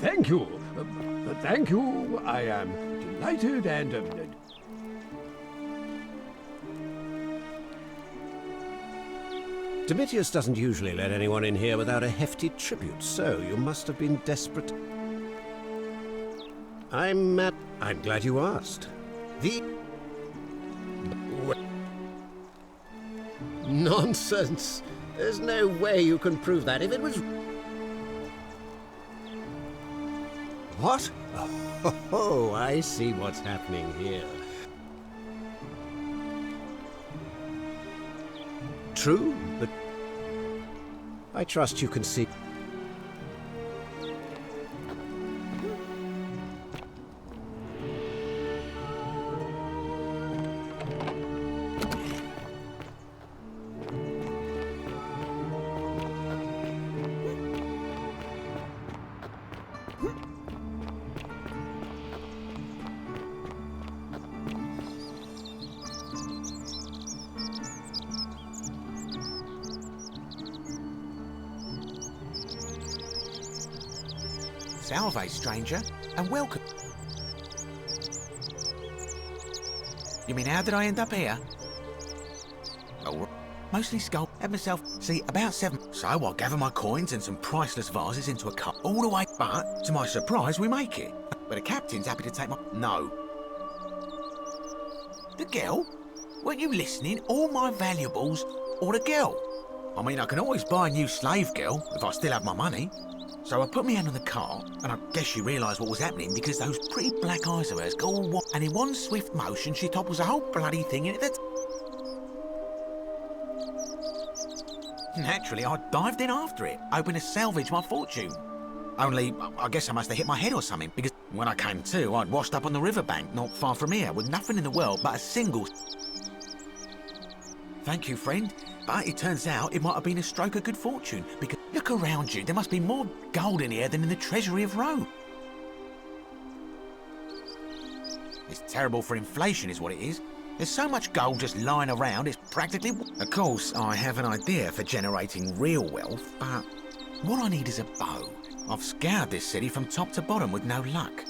Thank you. Thank you. I am delighted and... Domitius doesn't usually let anyone in here without a hefty tribute, so you must have been desperate. I'm glad you asked. Nonsense! There's no way you can prove that. If it was... What? Oh, I see what's happening here. True, but I trust you can see. Salve, stranger, and welcome. You mean, how did I end up here? Oh, mostly skull. Had myself, see, about 7. So I gather my coins and some priceless vases into a cup all the way. But, to my surprise, we make it. But the captain's happy to take my... No. The girl? Weren't you listening? All my valuables or the girl? I mean, I can always buy a new slave girl if I still have my money. So I put my hand on the cart, and I guess she realised what was happening because those pretty black eyes of hers go all wide, and in one swift motion she topples the whole bloody thing in it. Naturally, I dived in after it, hoping to salvage my fortune. Only, I guess I must have hit my head or something, because when I came to, I'd washed up on the riverbank not far from here with nothing in the world but a single... Thank you, friend. But it turns out it might have been a stroke of good fortune, because look around you, there must be more gold in here than in the treasury of Rome. It's terrible for inflation is what it is. There's so much gold just lying around, it's practically... Of course, I have an idea for generating real wealth, but what I need is a bow. I've scoured this city from top to bottom with no luck.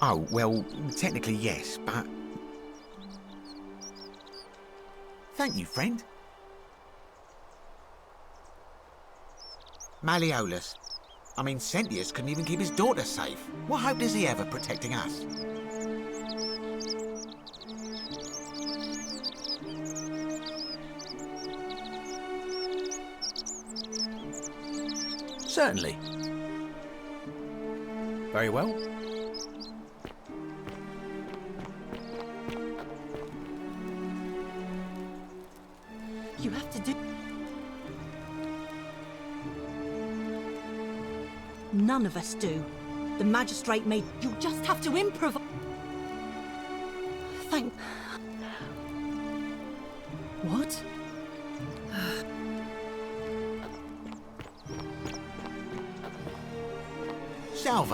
Oh, well, technically yes, but... Thank you, friend. Malleolus. I mean, Sentius couldn't even keep his daughter safe. What hope does he have of protecting us? Certainly. Very well. You have to do... None of us do. The magistrate made... You'll just have to improvise. Thank... What? Salve.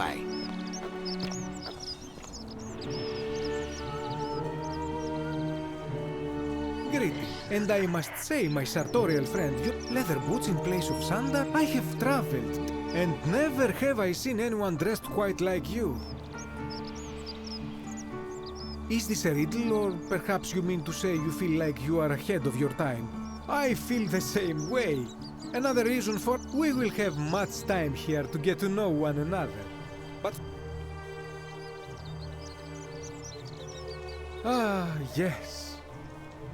Greeting. And I must say, my sartorial friend, your leather boots in place of sandal? I have traveled, and never have I seen anyone dressed quite like you. Is this a riddle, or perhaps you mean to say you feel like you are ahead of your time? I feel the same way. Another reason for we will have much time here to get to know one another. But... Ah, yes.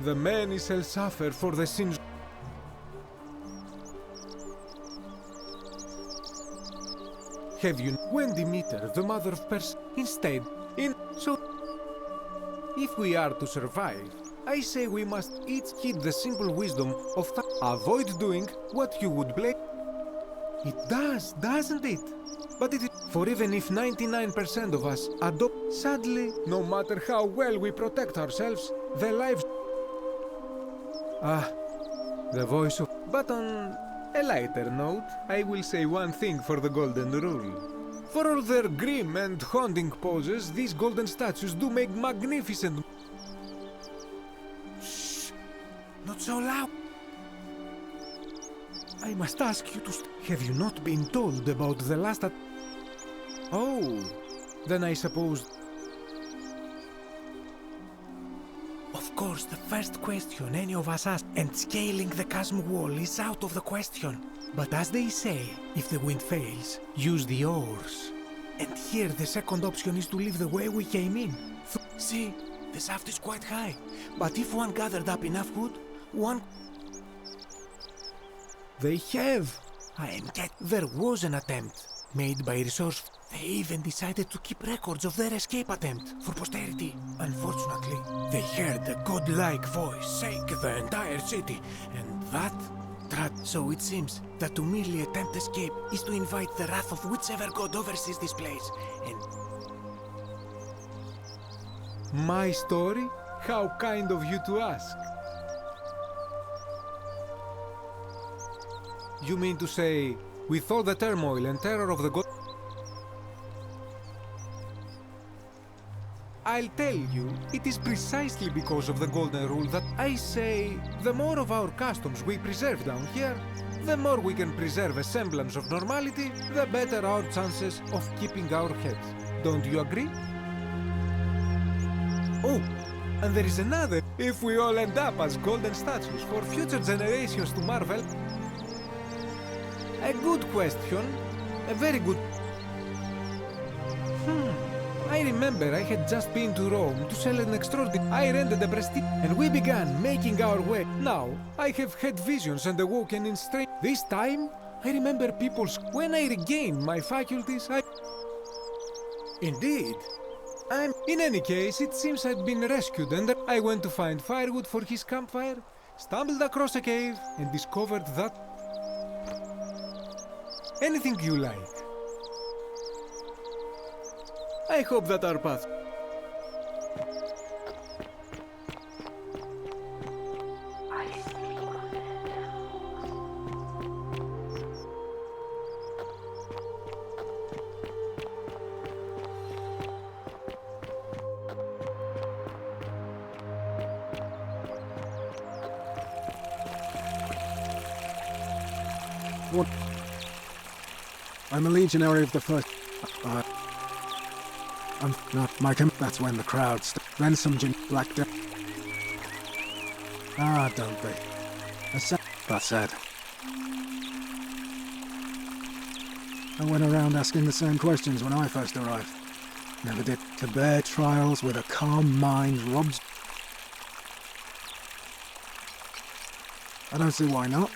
The many shall suffer for the sins. Have you when Demeter, the mother of Perseus, instead so if we are to survive, I say we must each heed the simple wisdom of avoid doing what you would blame. It does, doesn't it? But it is, for even if 99% of us adopt, sadly, no matter how well we protect ourselves, the lives... Ah, the voice of... But on a lighter note, I will say one thing for the Golden Rule. For all their grim and haunting poses, these golden statues do make magnificent... Shh! Not so loud! I must ask you to have you not been told about the last Oh, then I suppose... Of course, the first question any of us ask, and scaling the chasm wall is out of the question. But as they say, if the wind fails, use the oars. And here the second option is to leave the way we came in. See, the shaft is quite high, but if one gathered up enough wood, one... They have! And yet there was an attempt, made by resource. They even decided to keep records of their escape attempt for posterity. Unfortunately, they heard a godlike voice shake the entire city, and that... So it seems that to merely attempt escape is to invite the wrath of whichever god oversees this place, and... My story? How kind of you to ask. You mean to say, with all the turmoil and terror of the god... I'll tell you, it is precisely because of the golden rule that I say the more of our customs we preserve down here, the more we can preserve a semblance of normality, the better our chances of keeping our heads. Don't you agree? Oh, and there is another. If we all end up as golden statues for future generations to marvel... A good question. A very good... I remember I had just been to Rome to sell an extraordinary... I rented a prestige and we began making our way. Now, I have had visions and awoken in strange... This time, I remember people's... When I regained my faculties, I... Indeed. In any case, it seems I'd been rescued and I went to find firewood for his campfire, stumbled across a cave and discovered that... Anything you like. I hope that our path... What? I'm a legionary of the first... I'm not Micah. That's when the crowd then some black death. Ah, don't be. That said. I went around asking the same questions when I first arrived. Never did. To bear trials with a calm mind robs... I don't see why not.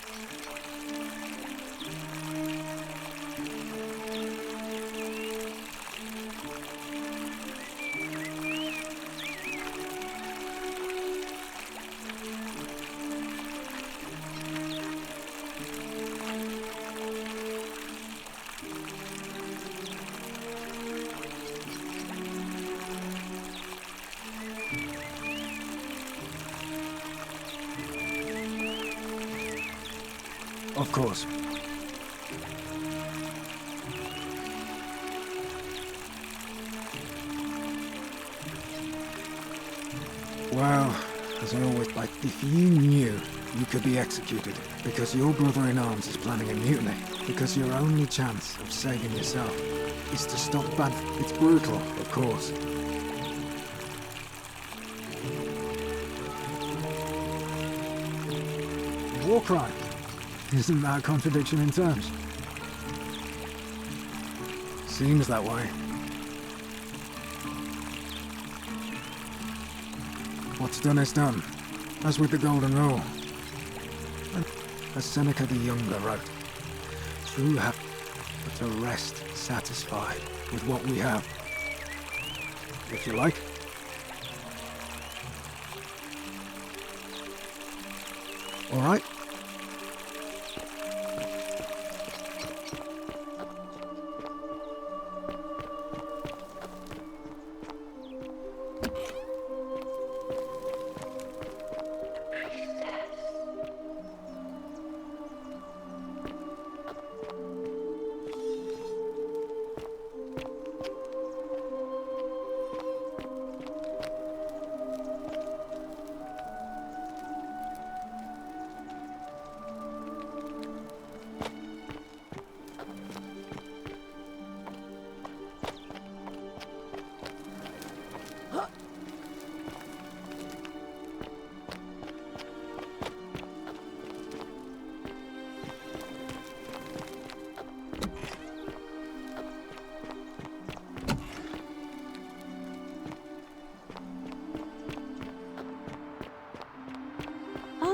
Of course. Well, as I always like, if you knew you could be executed because your brother-in-arms is planning a mutiny, because your only chance of saving yourself is to stop bad... It's brutal, of course. War crime. Isn't that a contradiction in terms? Seems that way. What's done is done, as with the Golden Rule. And as Seneca the Younger wrote, true but to rest satisfied with what we have. If you like. All right.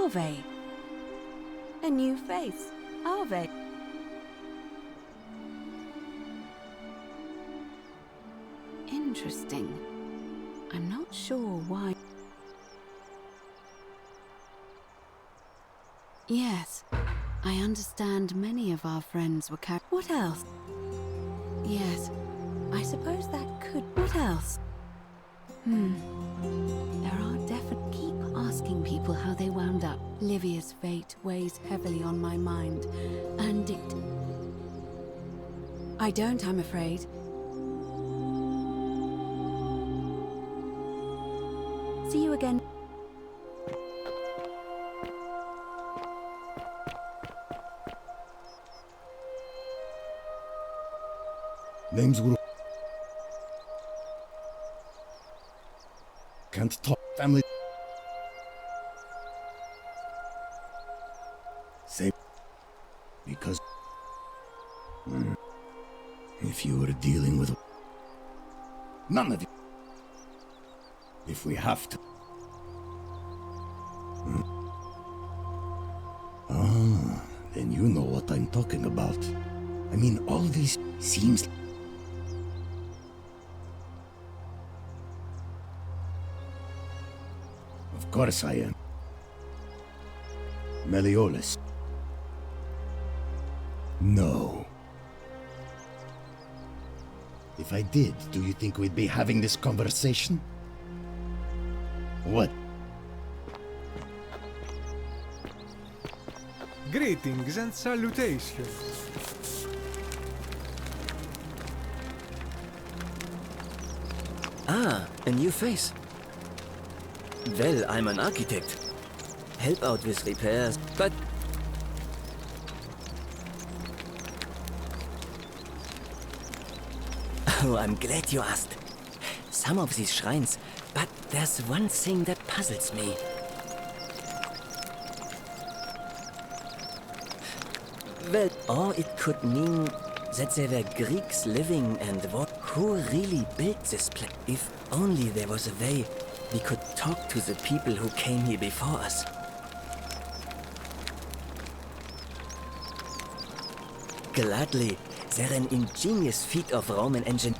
Arve. A new face, Arve. Interesting. I'm not sure why. Yes, I understand many of our friends were What else? Yes, I suppose that could. What else? There are definitely. Keep asking people how they wound up. Livia's fate weighs heavily on my mind, and it. I don't, I'm afraid. See you again. Name's Guru. Can't talk. Family. Say. Because. If you were dealing with. None of you. If we have to. Ah, then you know what I'm talking about. I mean, all this seems. Of course I am. Meliodas. No. If I did, do you think we'd be having this conversation? What? Greetings and salutations. Ah, a new face. Well, I'm an architect. Help out with repairs, but... Oh, I'm glad you asked. Some of these shrines, but there's one thing that puzzles me. Well, or it could mean that there were Greeks living and what? Who really built this place? If only there was a way we could talk to the people who came here before us. Gladly, they're an ingenious feat of Roman engine.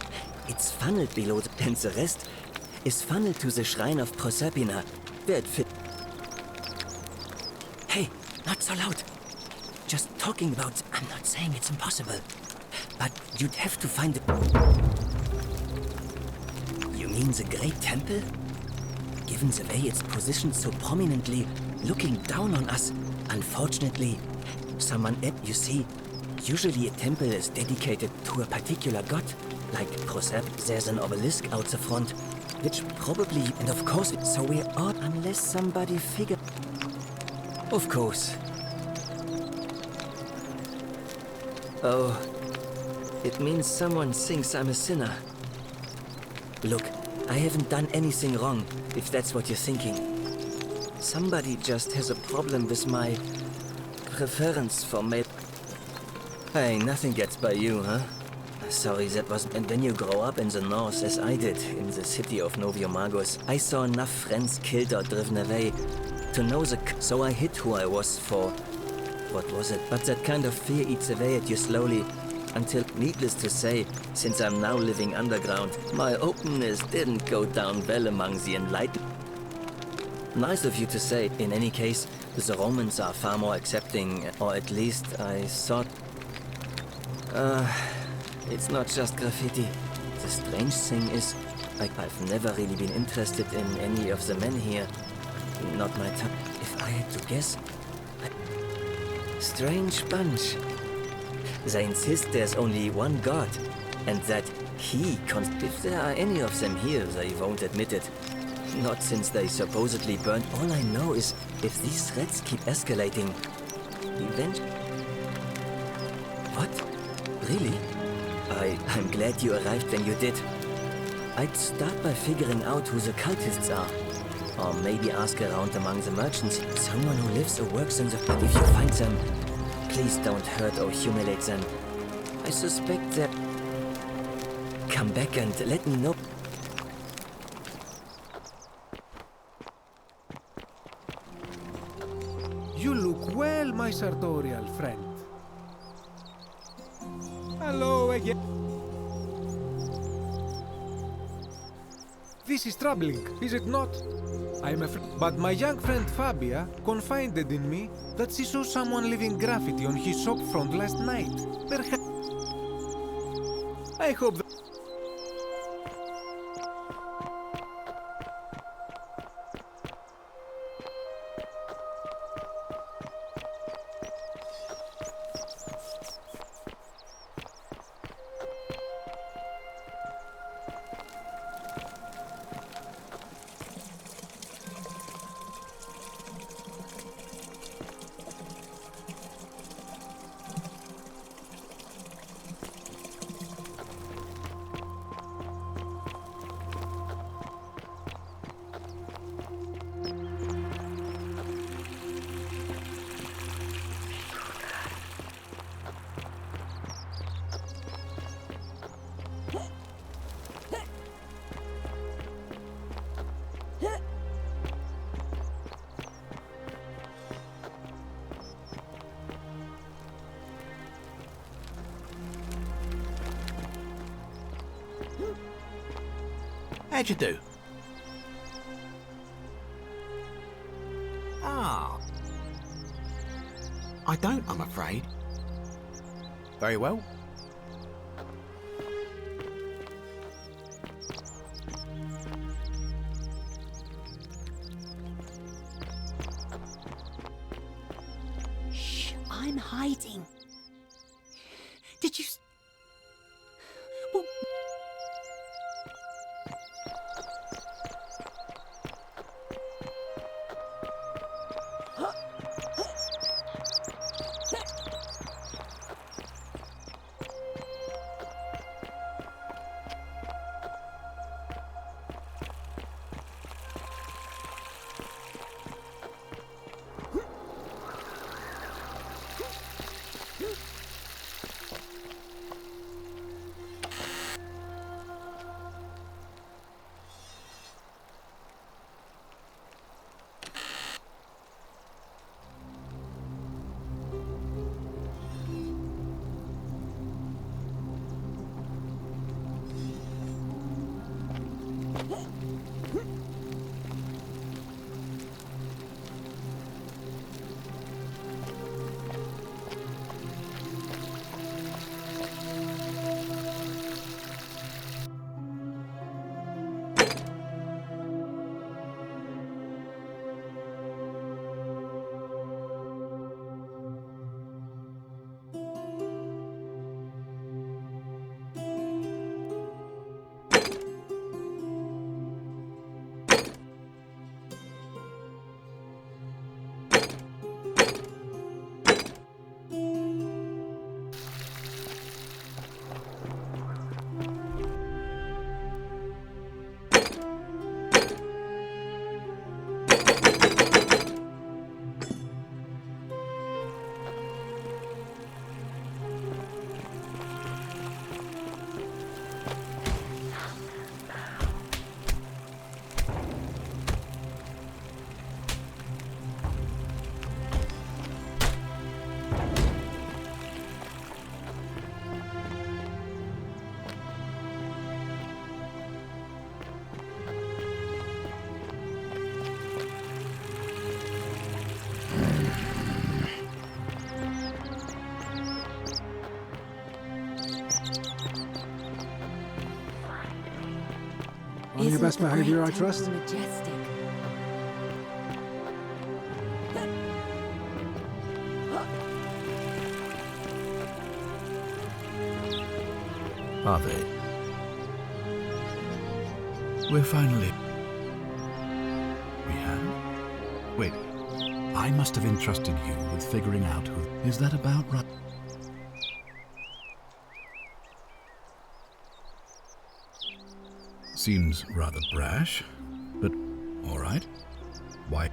It's funneled below and the rest is funneled to the shrine of Proserpina, where it fit. Hey, not so loud. Just talking about... I'm not saying it's impossible, but you'd have to find it. You mean the Great Temple? Given the way it's positioned so prominently, looking down on us, unfortunately, you see, usually a temple is dedicated to a particular god, like Prosep. There's an obelisk out the front, which probably, and of course, so we're odd unless somebody figured. Of course. Oh, it means someone thinks I'm a sinner. Look, I haven't done anything wrong, if that's what you're thinking. Somebody just has a problem with my preference for male. Hey, nothing gets by you, huh? Sorry, that was... And when you grow up in the north, as I did, in the city of Noviomagos, I saw enough friends killed or driven away to know so I hid who I was for. What was it? But that kind of fear eats away at you slowly, until, needless to say, since I'm now living underground, my openness didn't go down well among the enlightened. Nice of you to say. In any case, the Romans are far more accepting, or at least I thought... it's not just graffiti. The strange thing is, I've never really been interested in any of the men here. Not my type. If I had to guess... Strange bunch. They insist there's only one god, and that he if there are any of them here, they won't admit it. Not since they supposedly burned. All I know is, if these threats keep escalating, What? Really? I'm glad you arrived when you did. I'd start by figuring out who the cultists are. Or maybe ask around among the merchants, someone who lives or works in the... But if you find them, please don't hurt or humiliate them. I suspect that... Come back and let me know. Well, my sartorial friend. Hello again. This is troubling, is it not? I'm afraid. But my young friend Fabia confided in me that she saw someone leaving graffiti on his shop front last night. Perhaps. I hope that. How'd you do? Ah. I don't, I'm afraid. Very well. Shh, I'm hiding. Did you... Well... On your best behavior, I trust. Majestic. Are they? We're finally... We have? Wait, I must have entrusted you with figuring out who... Is that about right? Seems rather brash, but all right. Why?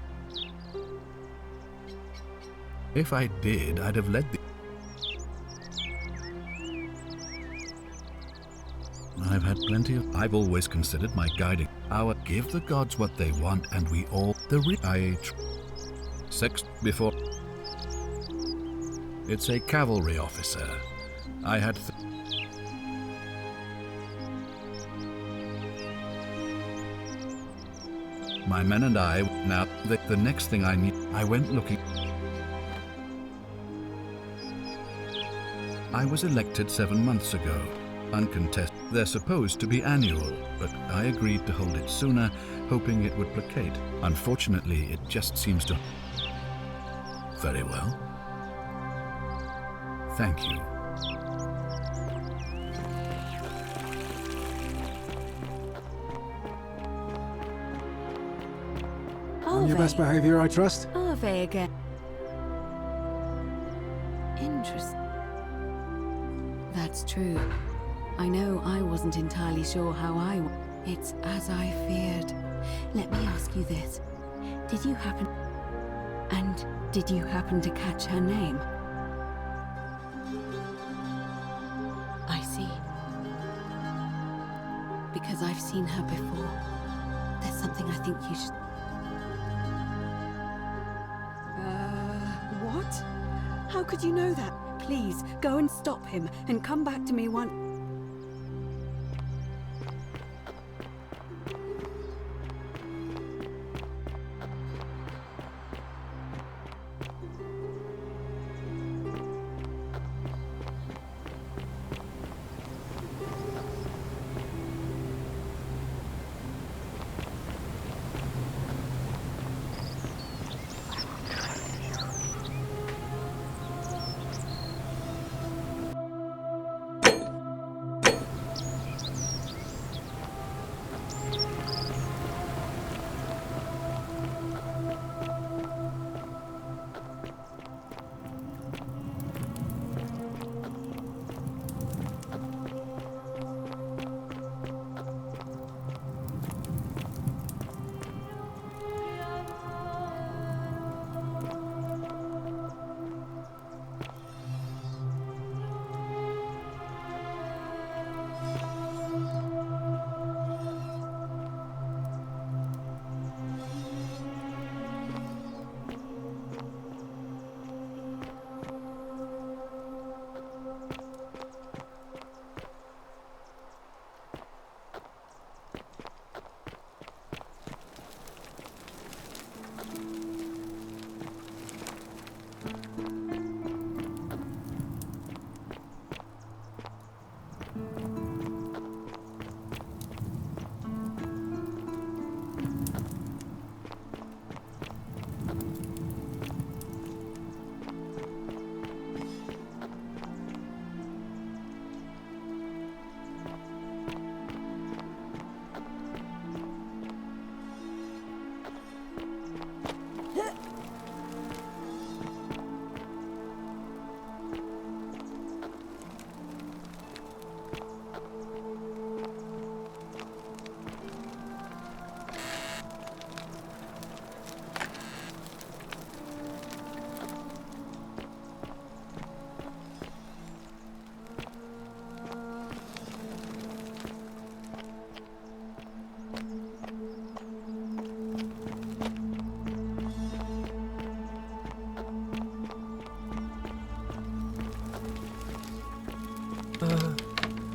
If I did, I'd have led the... I've had plenty of... I've always considered my guiding power. Give the gods what they want, and we all... Sex before... It's a cavalry officer. I had... My men and I... Now, the next thing I knew, I went looking... I was elected 7 months ago. Uncontested. They're supposed to be annual, but I agreed to hold it sooner, hoping it would placate. Unfortunately, it just seems to... Very well. Thank you. On your best behavior, I trust? Ave again. Interesting. That's true. I know I wasn't entirely sure how It's as I feared. Let me ask you this. Did you happen to catch her name? I see. Because I've seen her before. There's something I think you should... What? How could you know that? Please, go and stop him, and come back to me one...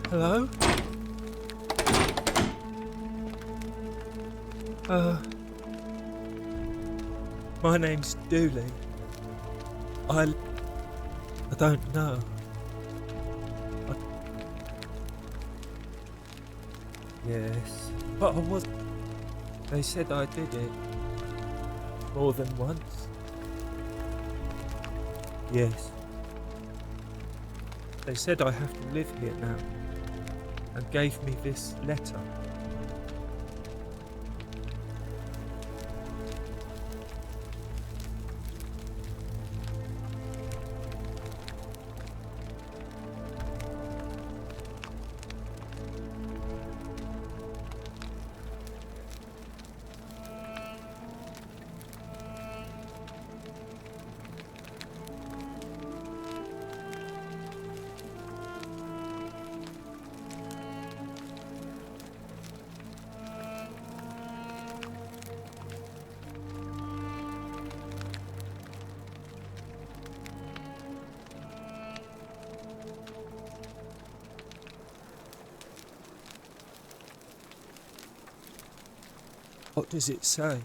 Hello? My name's Dooley. I don't know. Yes, but I was... They said I did it. More than once. Yes. They said I have to live here now, and gave me this letter. What does it say?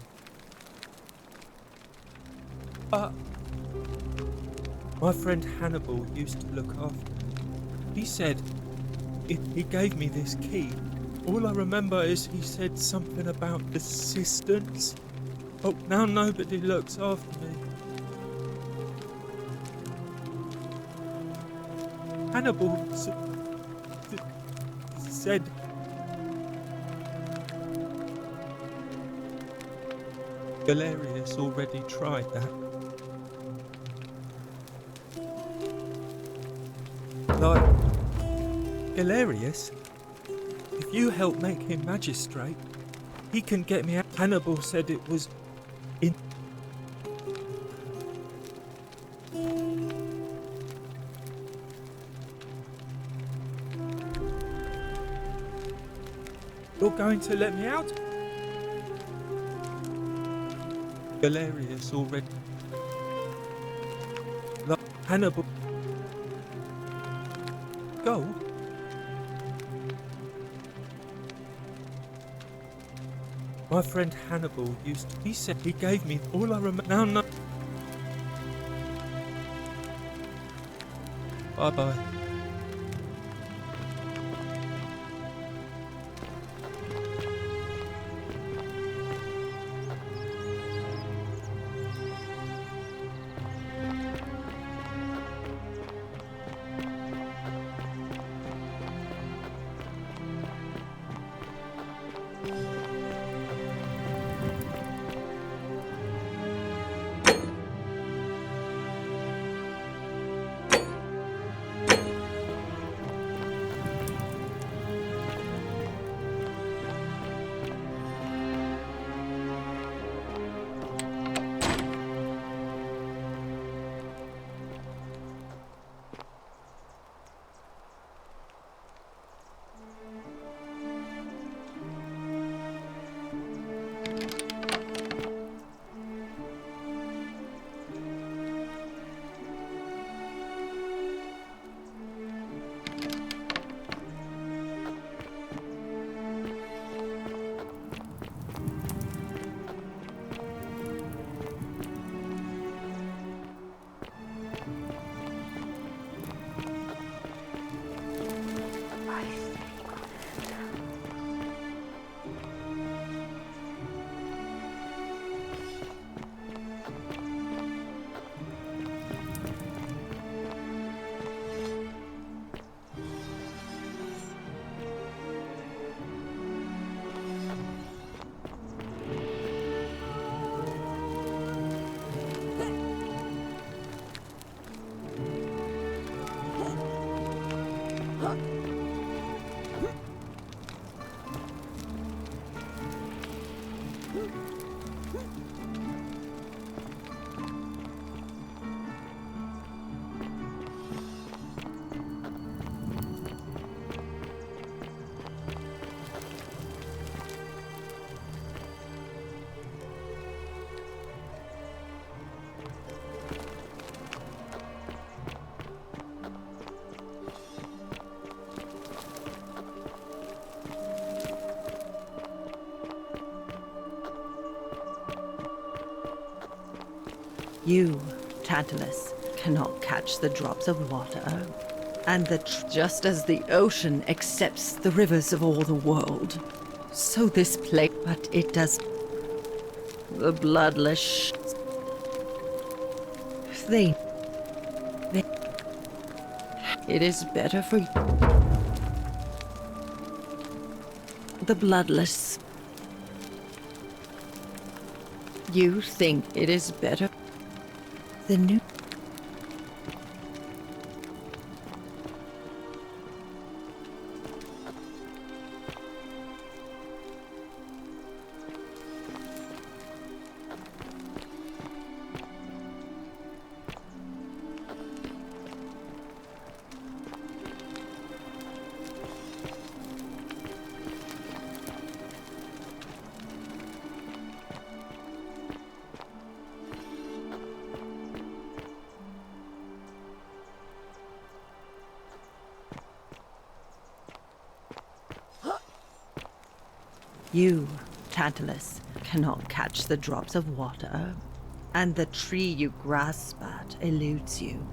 My friend Hannibal used to look after me. He said he gave me this key. All I remember is he said something about assistance. Oh, now nobody looks after me. Hannibal said Galerius already tried that. Like, Galerius, if you help make him magistrate, he can get me out. Hannibal said it was in... You're going to let me out? Galerius already... Like, Hannibal... Go? My friend Hannibal used to... He said he gave me all I remember... Now, no... Bye-bye. You, Tantalus, cannot catch the drops of water, and just as the ocean accepts the rivers of all the world, so this place, but it does. The bloodless they it is better for you. The bloodless. You think it is better? The new. You, Tantalus, cannot catch the drops of water, and the tree you grasp at eludes you.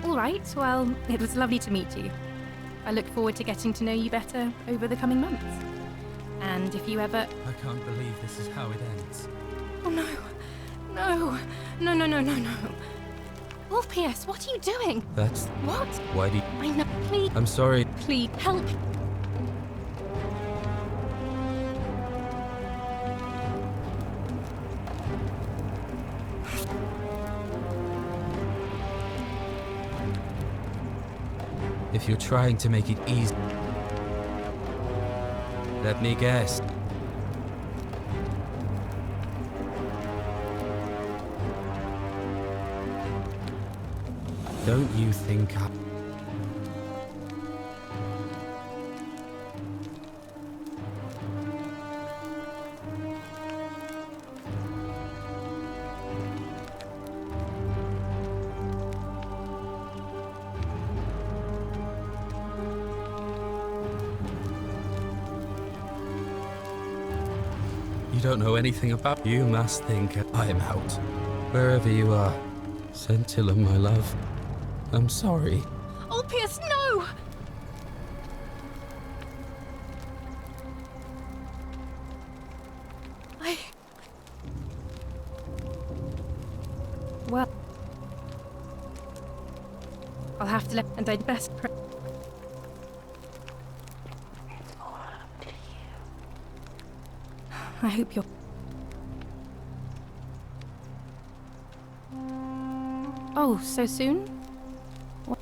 All right, well, it was lovely to meet you. I look forward to getting to know you better over the coming months. And if you ever... I can't believe this is how it ends. Oh no. No. No, no, no, no, no. Ulpius, what are you doing? That's... What? Why do you... I know. Please. I'm sorry. Please, help. If you're trying to make it easy... Let me guess. Don't you think I... You don't know anything about... You must think I'm out. Wherever you are. Scintilla, my love. I'm sorry. Ulpius, no! Well... I'll have to let... And I'd best... I hope you're... Oh, so soon? What?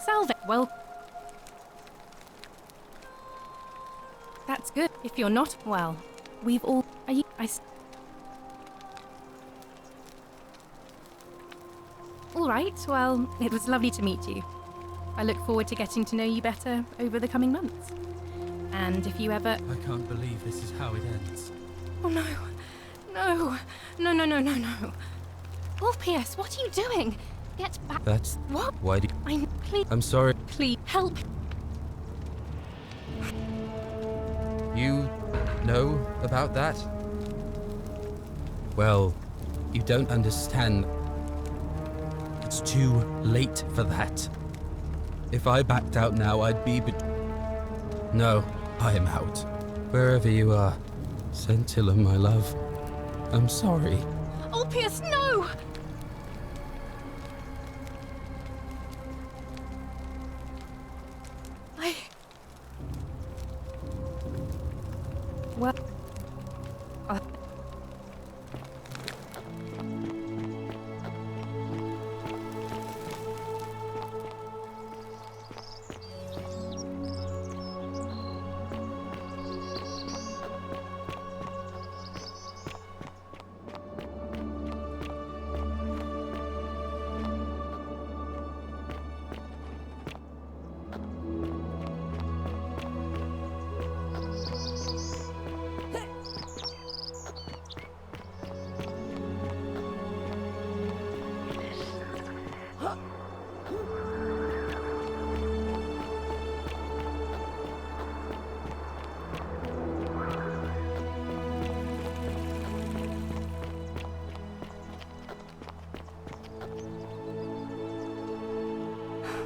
Salve. Well, that's good. If you're not, well, we've all. Are you? All right. Well, it was lovely to meet you. I look forward to getting to know you better over the coming months. And if you ever... I can't believe this is how it ends. Oh no. No. No, no, no, no, no. Ulpius, what are you doing? Get back. That's... What? Why do Please. I'm sorry. Please, help. You know about that? Well, you don't understand. It's too late for that. If I backed out now, I'd be No, I am out. Wherever you are, Scintilla, my love. I'm sorry. Ulpius, no! Well...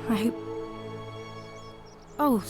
I hope... Oh...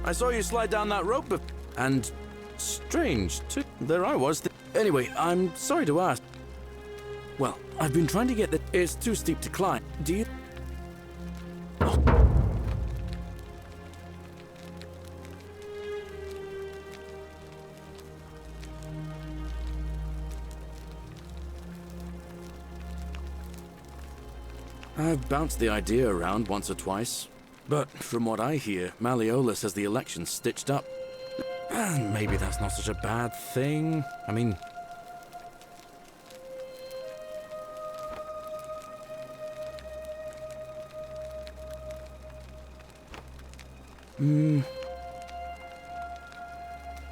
I saw you slide down that rope and strange, too. There I was. Anyway, I'm sorry to ask. Well, I've been trying to get the... It's too steep to climb. Do you... I've bounced the idea around once or twice, but from what I hear, Malleolus has the election stitched up. And maybe that's not such a bad thing. I mean...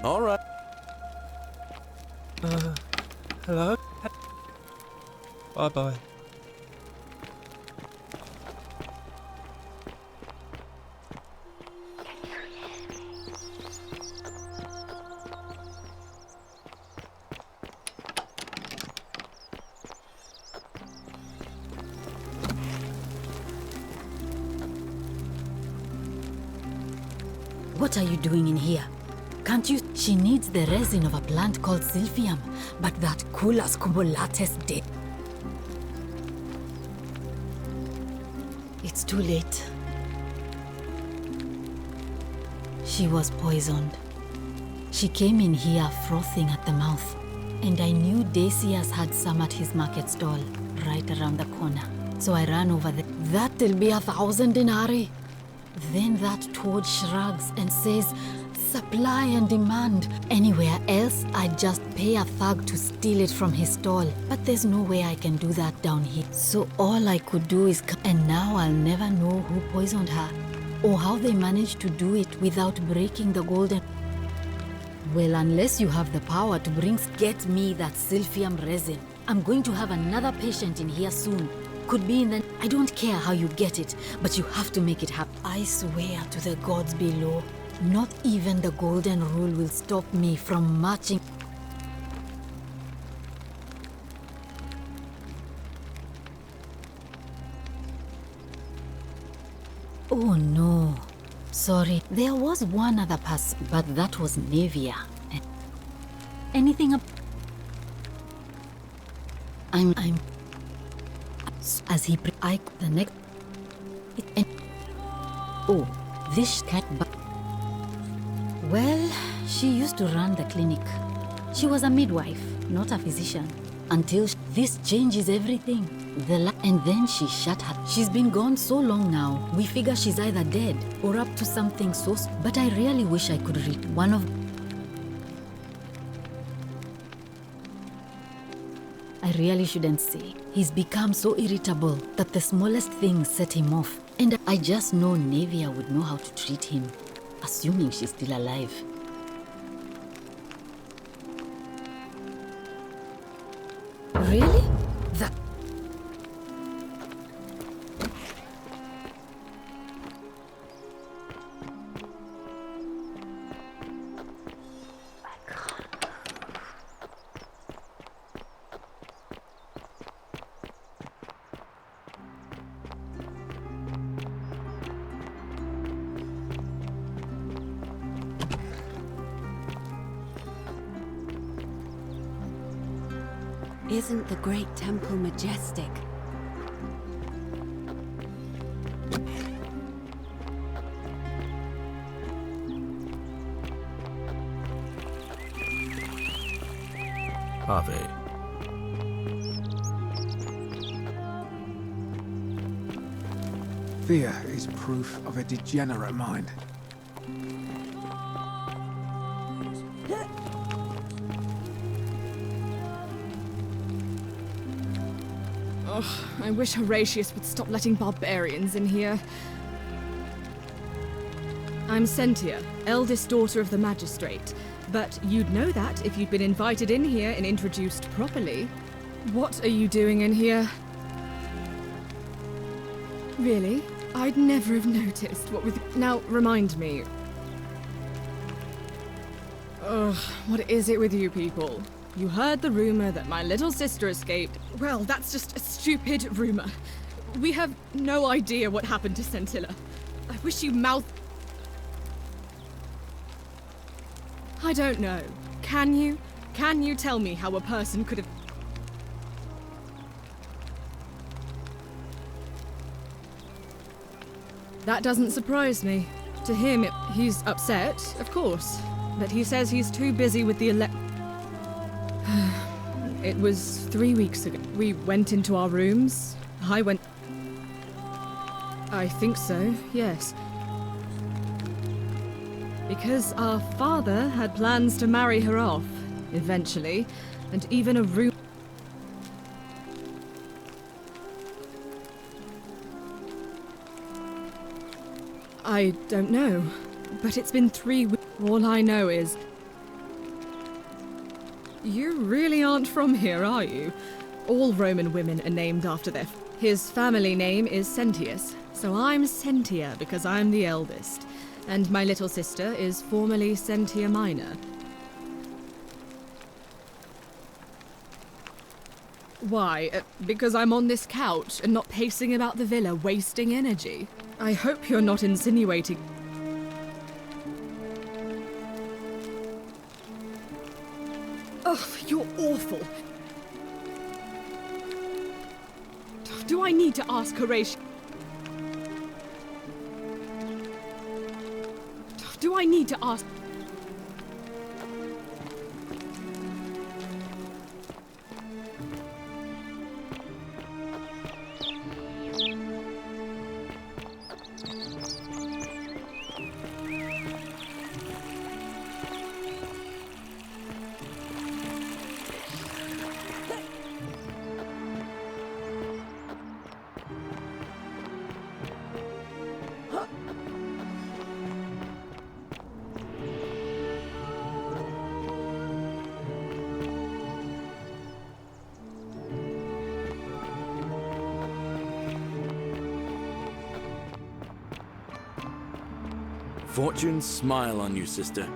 All right. Hello? Bye-bye. What are you doing in here? Can't you? She needs the resin of a plant called Silphium, but that Culus cumbulatus dead. It's too late. She was poisoned. She came in here frothing at the mouth, and I knew Decius had some at his market stall, right around the corner. So I ran over there. That'll be 1,000 denarii. Then that toad shrugs and says, supply and demand. Anywhere else, I'd just pay a thug to steal it from his stall. But there's no way I can do that down here. So all I could do is come. And now I'll never know who poisoned her, or how they managed to do it without breaking the golden... Well, unless you have the power to get me that Silphium resin. I'm going to have another patient in here soon. Could be in the... I don't care how you get it, but you have to make it happen. I swear to the gods below, not even the golden rule will stop me from marching. Oh no. Sorry. There was one other person, but that was Nevia. Anything up... I'm... As he the next... Oh, this cat... Well, she used to run the clinic. She was a midwife, not a physician. Until this changes everything. And then she shut her. She's been gone so long now. We figure she's either dead or up to something so... But I really wish I could read one of... I really shouldn't say. He's become so irritable that the smallest thing set him off. And I just know Nevia would know how to treat him, assuming she's still alive. Really? That... Isn't the great temple majestic? Ave. Fear is proof of a degenerate mind. Oh, I wish Horatius would stop letting barbarians in here. I'm Sentia, eldest daughter of the magistrate. But you'd know that if you'd been invited in here and introduced properly. What are you doing in here? Really? I'd never have noticed what with... Now, remind me. Ugh, what is it with you people? You heard the rumor that my little sister escaped. Well, that's just a stupid rumor. We have no idea what happened to Scintilla. I wish you mouth... I don't know. Can you? Can you tell me how a person could have... That doesn't surprise me. To him, he's upset, of course. But he says he's too busy with the It was 3 weeks ago. We went into our rooms. I think so, yes. Because our father had plans to marry her off, eventually, and even a room... I don't know, but it's been 3 weeks. All I know is... You really aren't from here, are you? All Roman women are named after their... His family name is Sentius, so I'm Sentia because I'm the eldest, and my little sister is formerly Sentia Minor. Why? Because I'm on this couch and not pacing about the villa, wasting energy. I hope you're not insinuating... Ugh, you're awful. Do I need to ask Horatio? Do I need to ask... Fortune smile on you, sister.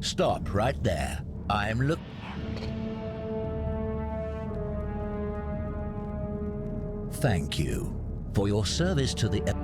Stop right there. I'm look... Thank you for your service to the...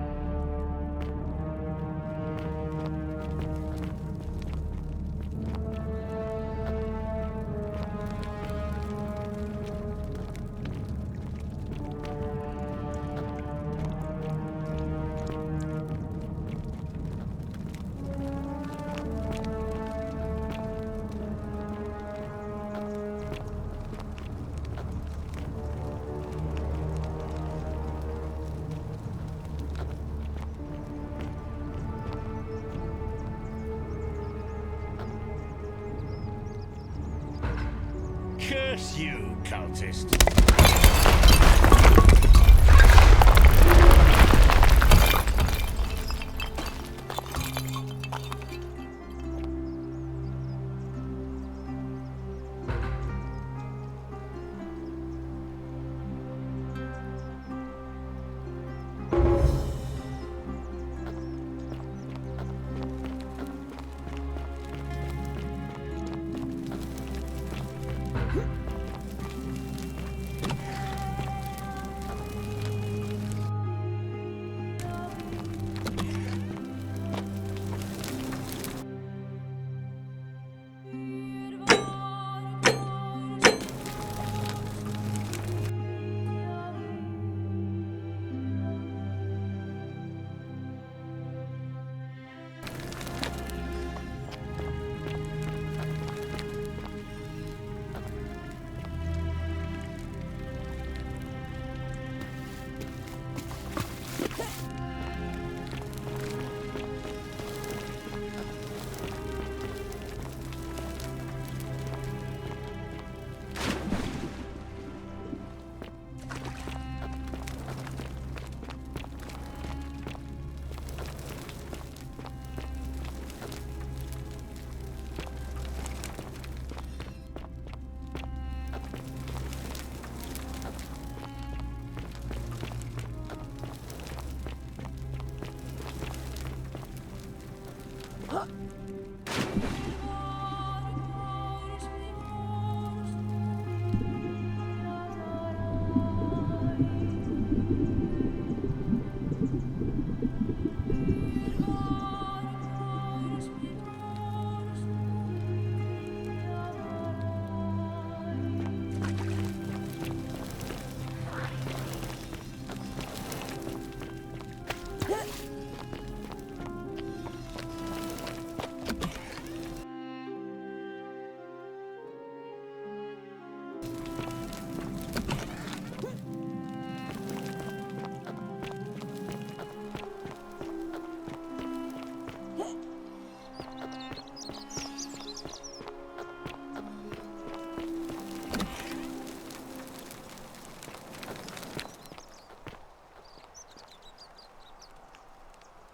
cultist.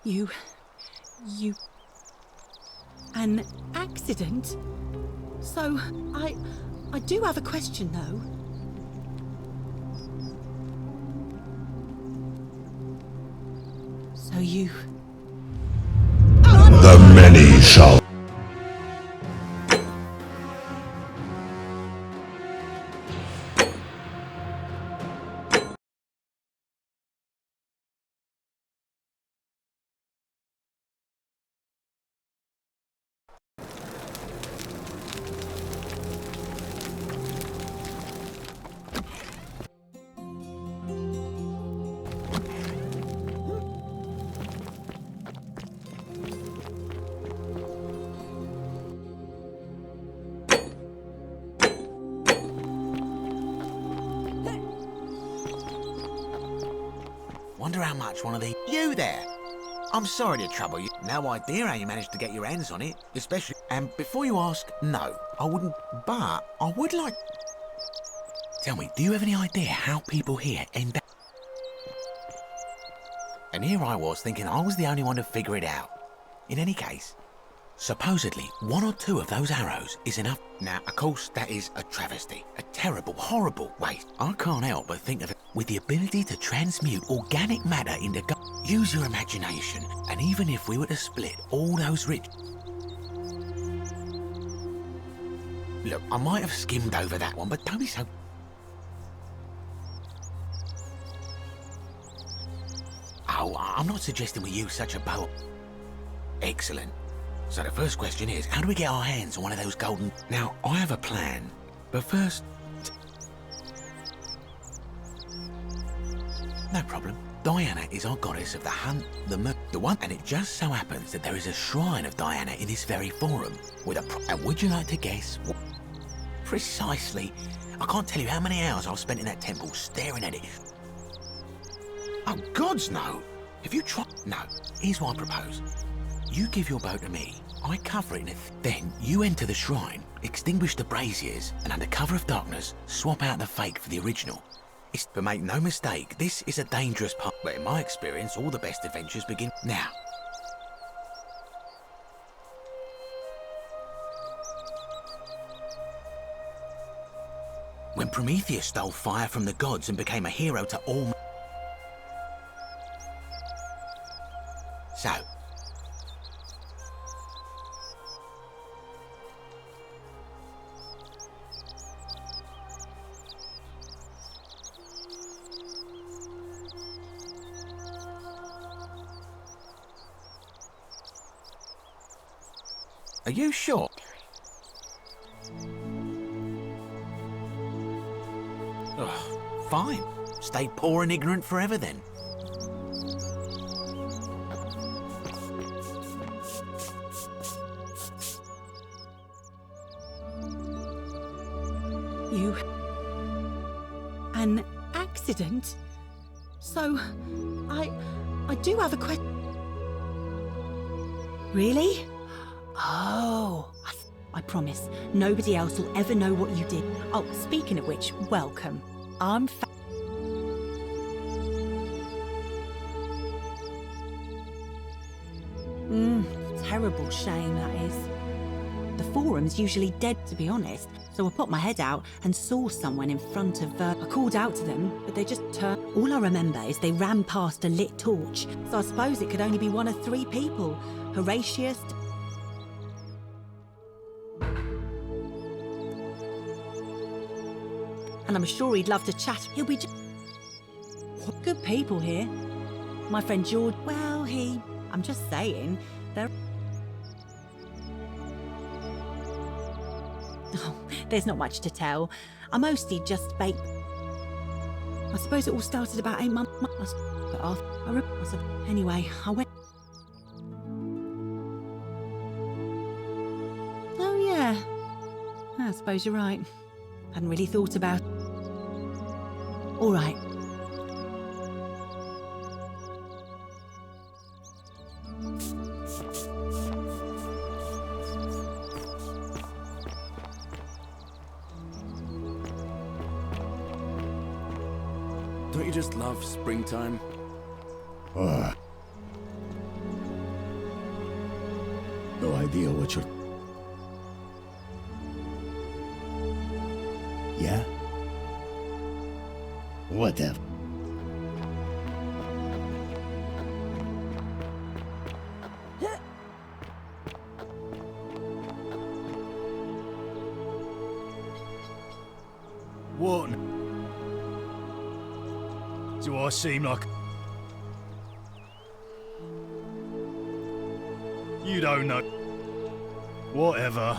You... An accident? So, I do have a question, though. So you... The many shall... Wonder how much one of the... You there! I'm sorry to trouble you. No idea how you managed to get your hands on it, especially... And before you ask, no, I wouldn't, but I would like... Tell me, do you have any idea how people here end up... And here I was thinking I was the only one to figure it out. In any case, supposedly one or two of those arrows is enough. Now, of course, that is a travesty. A terrible, horrible waste. I can't help but think of it. With the ability to transmute organic matter into gold. Use your imagination, and even if we were to split all those rich... Look, I might have skimmed over that one, but don't be so... Oh, I'm not suggesting we use such a bow. Excellent. So the first question is, how do we get our hands on one of those golden... Now, I have a plan, but first... No problem. Diana is our goddess of the hunt, the one, and it just so happens that there is a shrine of Diana in this very forum, with a and would you like to guess? Precisely. I can't tell you how many hours I've spent in that temple staring at it. Oh, gods, no. Have you tried? No. Here's what I propose. You give your bow to me, I cover it in then you enter the shrine, extinguish the braziers, and under cover of darkness, swap out the fake for the original. But make no mistake, this is a dangerous part, but in my experience, all the best adventures begin now. When Prometheus stole fire from the gods and became a hero to all... So... Are you sure? Ugh, fine. Stay poor and ignorant forever then. You... An accident? So, I do have a question. Really? Oh, I promise, nobody else will ever know what you did. Oh, speaking of which, welcome. I'm terrible shame, that is. The forum's usually dead, to be honest, so I popped my head out and saw someone in front of... I called out to them, but they just turned... All I remember is they ran past a lit torch, so I suppose it could only be one of three people. Horatius... And I'm sure he'd love to chat. He'll be just... Good people here. My friend George, well, I'm just saying, they're... Oh, there's not much to tell. I mostly just baked... I suppose it all started about 8 months... Anyway, I went... Oh, yeah. I suppose you're right. Hadn't really thought about it. All right. Don't you just love springtime? No idea what you're... Yeah? Whatever. What? Do I seem like... You don't know. Whatever.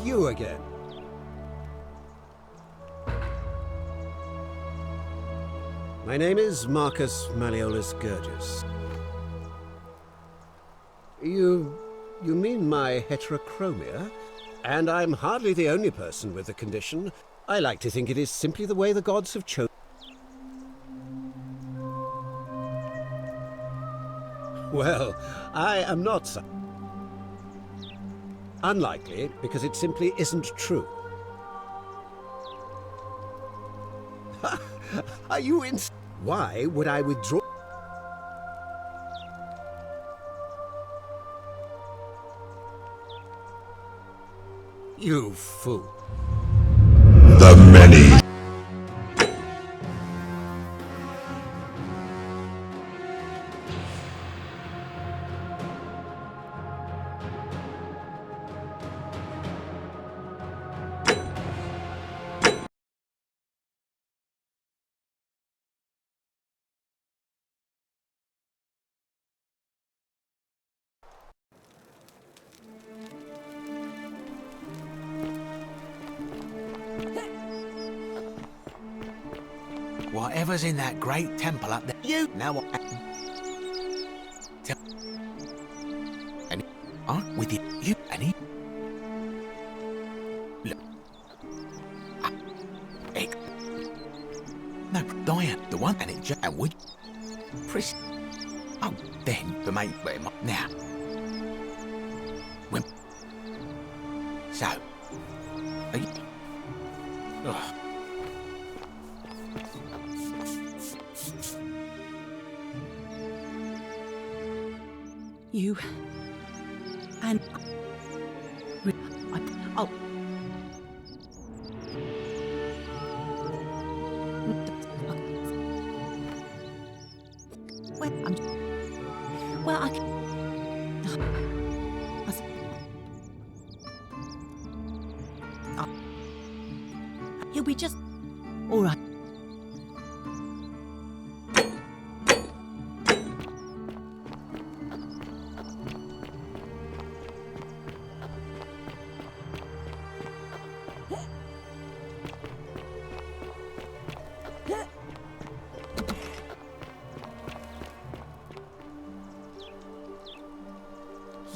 You again. My name is Marcus Malleolus Gurgis. You mean my heterochromia? And I'm hardly the only person with the condition. I like to think it is simply the way the gods have chosen. Well, I am not so... Unlikely, because it simply isn't true. Are you in... Why would I withdraw... You fool. The many. Whatever's in that great temple up there, you know what? And with you, Annie. Look. would Pris. Oh, then, but mate, now. When. So. Are you. Ugh. You. And. Oh. Well, I can... He'll be just... All right.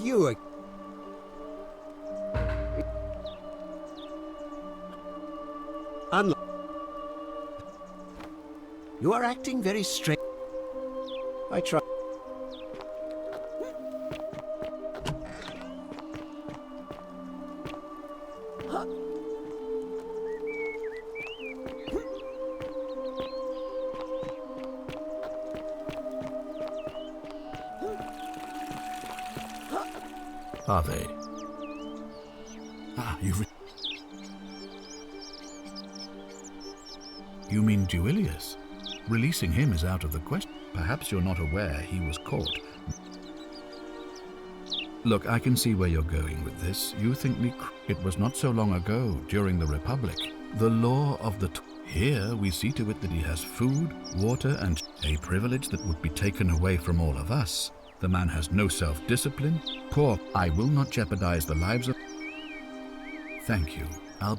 You are... You are acting very strange. I try... Are they? Ah, You mean Duilius? Releasing him is out of the question. Perhaps you're not aware he was caught. Look, I can see where you're going with this. You think me it was not so long ago, during the Republic. The law of the... Here we see to it that he has food, water, and a privilege that would be taken away from all of us. The man has no self-discipline. Poor, I will not jeopardize the lives of... Thank you. I'll...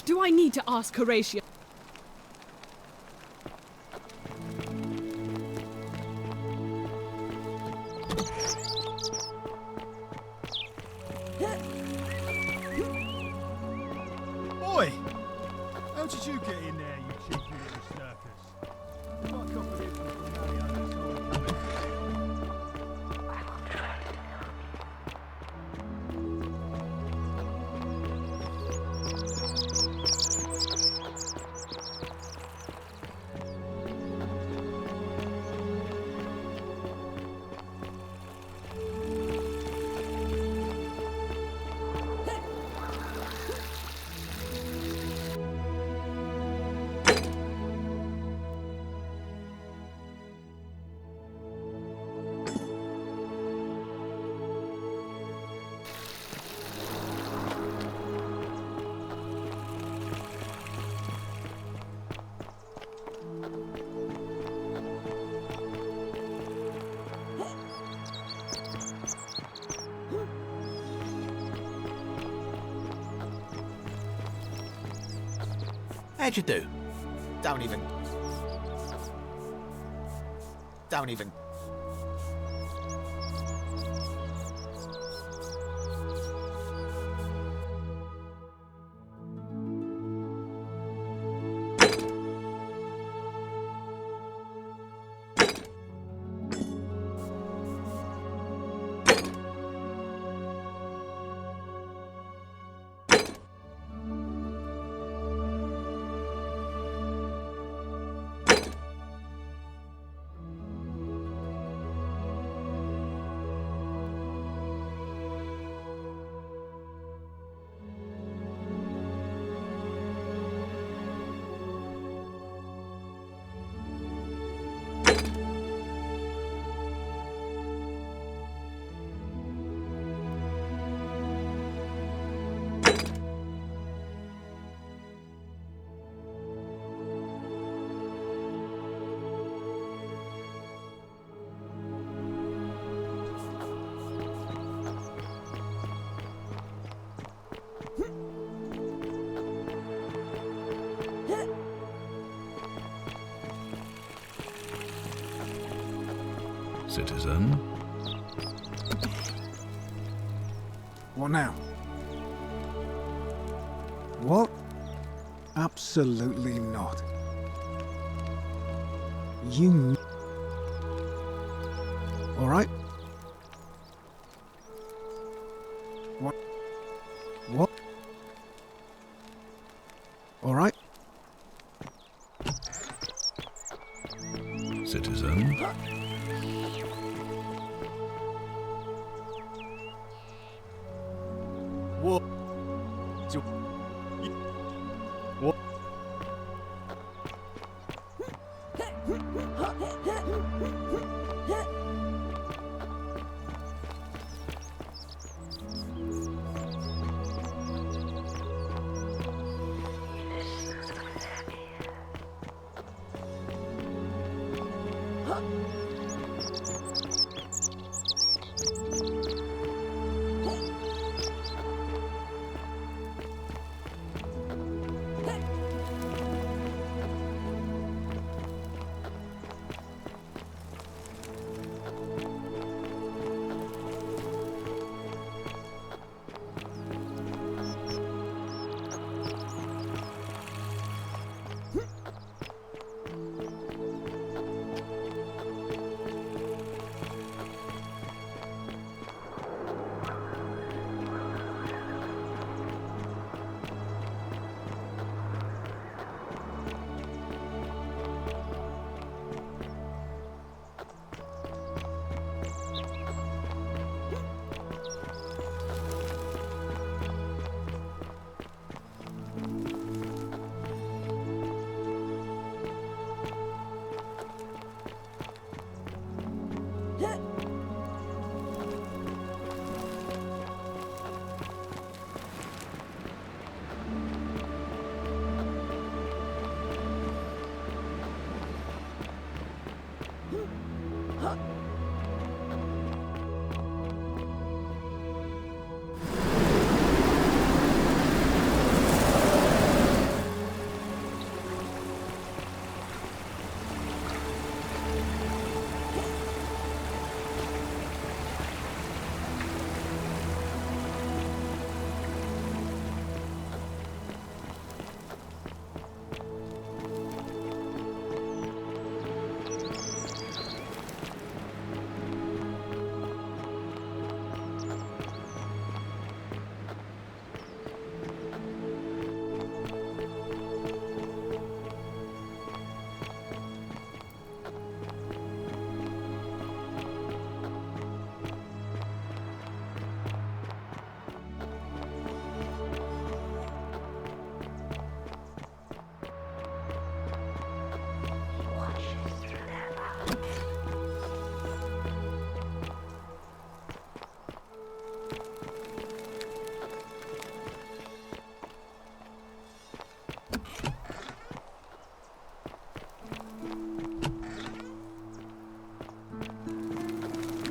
Do I need to ask Horatio? Oi! How did you get in there, you cheeky little circus? You might cop a bit from Mariano's side. How'd you do? Don't even. Citizen. What now? What? Absolutely not. You... All right? What? What? All right? Citizen? What? What?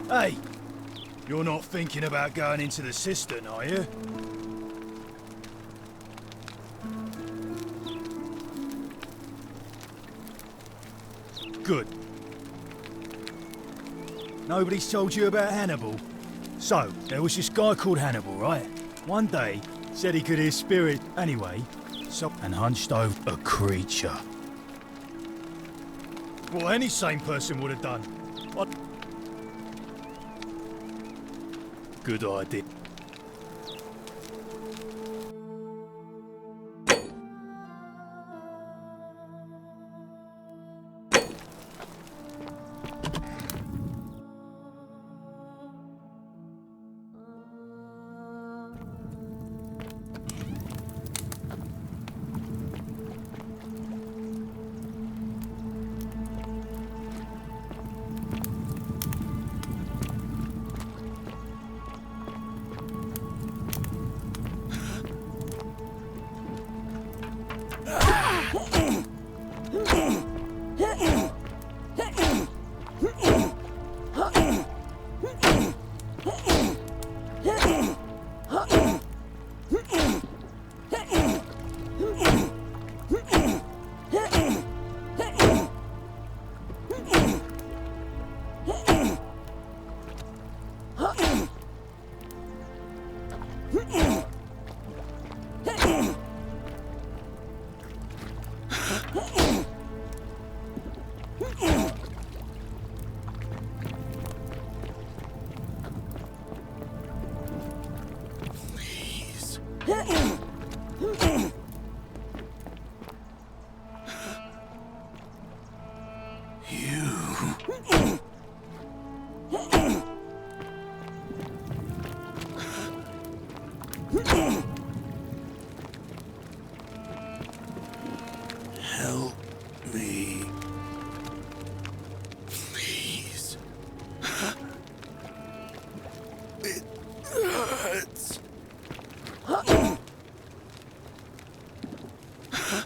Hey, you're not thinking about going into the cistern, are you? Good. Nobody's told you about Hannibal? So, there was this guy called Hannibal, right? One day, said he could hear spirit anyway, and hunched over a creature. What any sane person would have done. What? Good idea. Help me. Please. It hurts.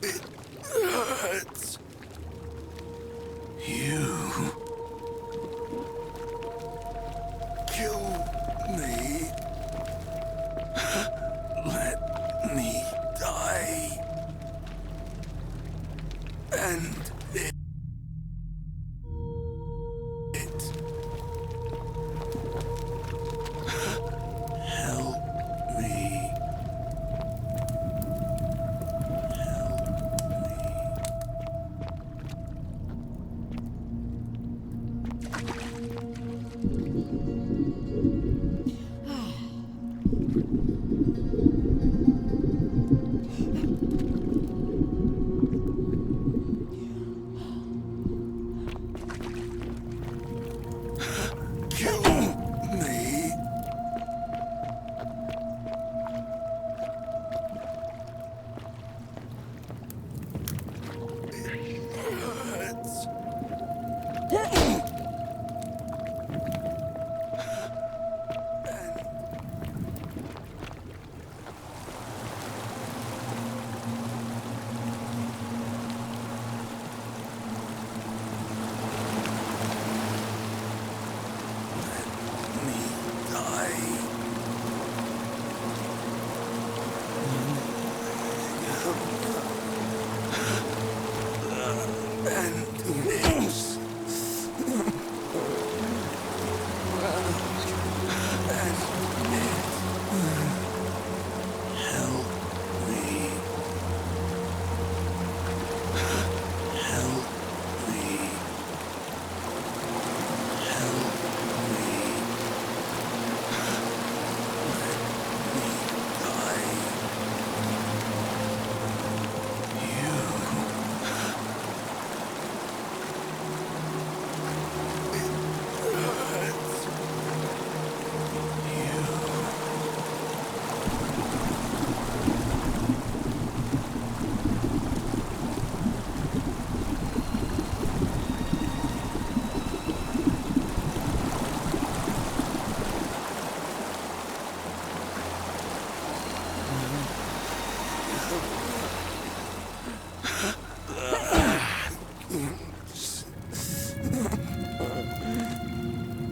It hurts. You kill me. Let me die. And it help me. Kill me. It hurts.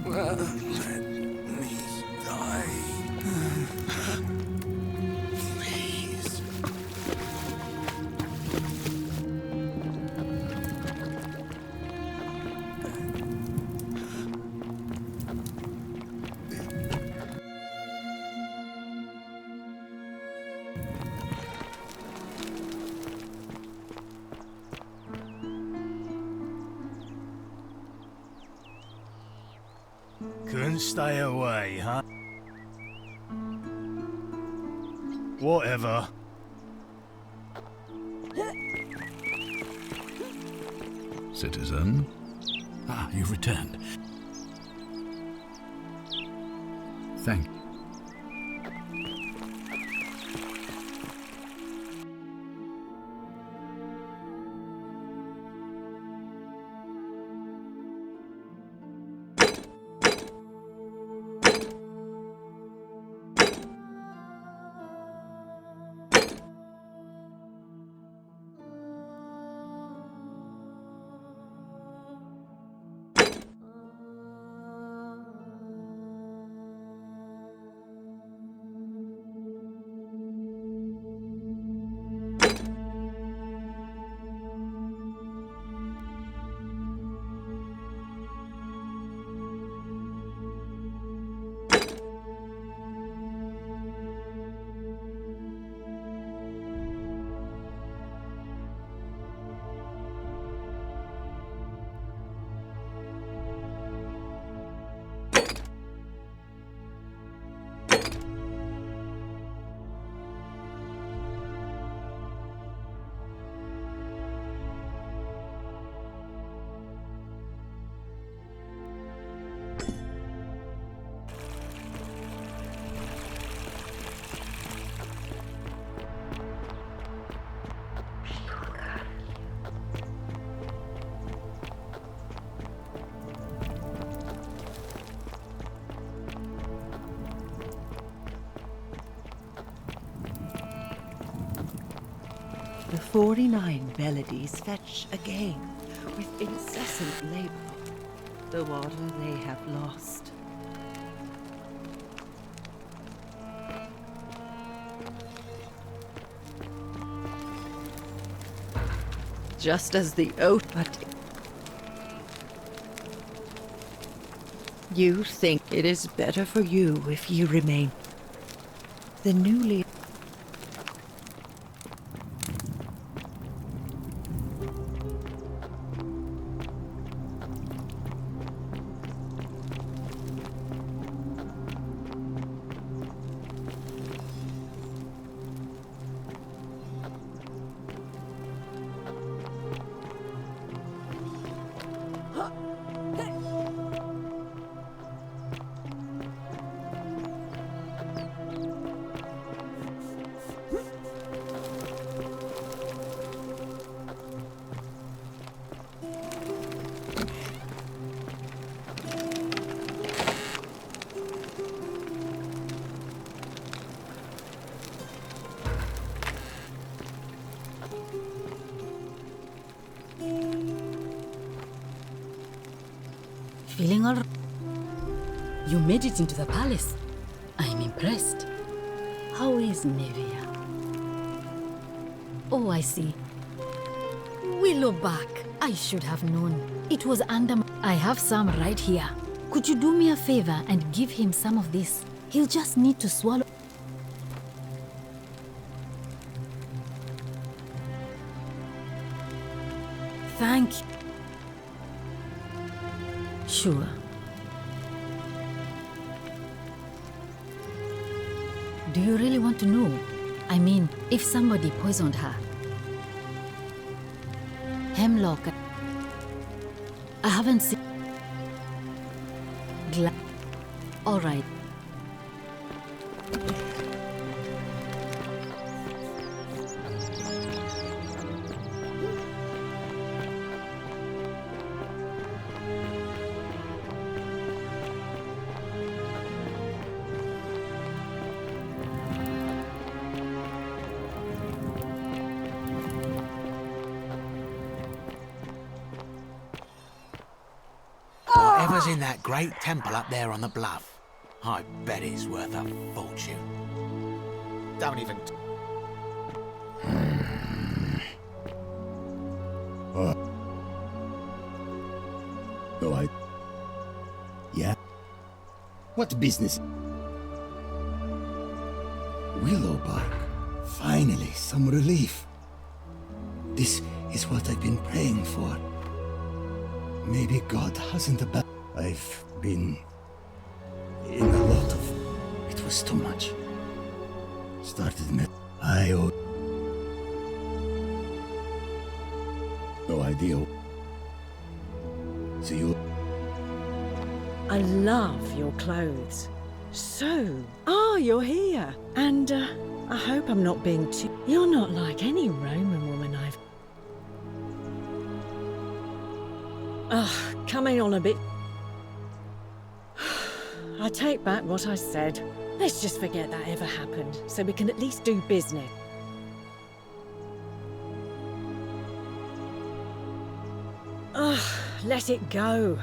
Let me die. Please. Couldn't stay away, huh? Whatever. Citizen? Ah, you've returned. Thank you. The 49 melodies fetch again with incessant labor the water they have lost. Just as the oath, but you think it is better for you if you remain the newly. Feeling all right? You made it into the palace. I'm impressed. How is Nevia? Oh, I see. Willowback. I should have known. It was under... I have some right here. Could you do me a favor and give him some of this? He'll just need to swallow... Thank you. Sure. Do you really want to know? I mean, if somebody poisoned her. Hemlock. I haven't seen... All right. Whatever's in that great temple up there on the bluff, I bet it's worth a fortune. Don't even... No, Yeah? What business? Willowbark. Finally, some relief. This is what I've been praying for. Maybe God hasn't abandoned. I've been in a lot of... It was too much. Started met... I owe... No idea. See you... I love your clothes. So, you're here. And, I hope I'm not being too... You're not like any Roman woman I've... Coming on a bit... I take back what I said. Let's just forget that ever happened, so we can at least do business. Let it go.